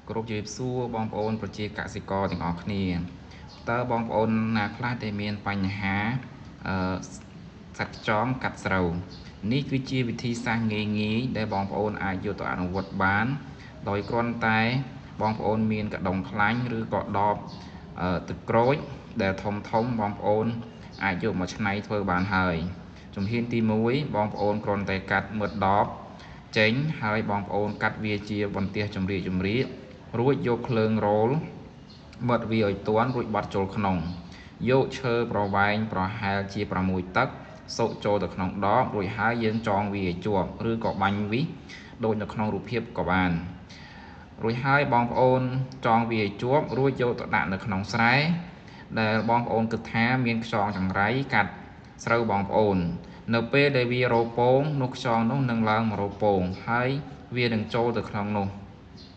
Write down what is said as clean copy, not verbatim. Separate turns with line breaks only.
គ្រប់ជម្រាបសួរបងប្អូនប្រជាកសិករទាំងអស់គ្នាតើបងប្អូនណាខ្លះដែលមានបញ្ហាសត្វខ្យងកាត់ស្រូវនេះគឺជាវិធីសាស្ត្រងាយដែលបងប្អូនអាចយកទៅអនុវត្តបានដោយគ្រាន់តែបងប្អូនមានកដុងខ្លាញ់ឬក៏ដបទឹកក្រូចដែលធំបងប្អូនអាចយកមកច្នៃធ្វើបានហើយជំហានទី1បងប្អូនគ្រាន់តែកាត់មើលដបចេញហើយបងប្អូនកាត់វាជាបន្ទះចម្រៀករួចយកភ្លើងរោលបិទវាឲ្យទាន់រួចបត់ចូលក្នុងយកឈើប្រវែងប្រហែលជា6តឹកសូកចូលទៅក្នុងដបរួចហើយយើងចងវាឲ្យជាប់ឬក៏បាញ់វិសដូចនៅក្នុងរូបភាពក៏បានរួចហើយបងប្អូនចងវាឲ្យជាប់រួចយកទៅដាក់នៅក្នុងស្រែដែលបងប្អូនគិតថាមានខ្យងចង្រៃកាត់ស្រូវបងប្អូននៅពេលដែលវារោពងនោះខ្យងនោះនឹងឡើងមករោពងហើយវានឹងចូលទៅក្នុងនោះ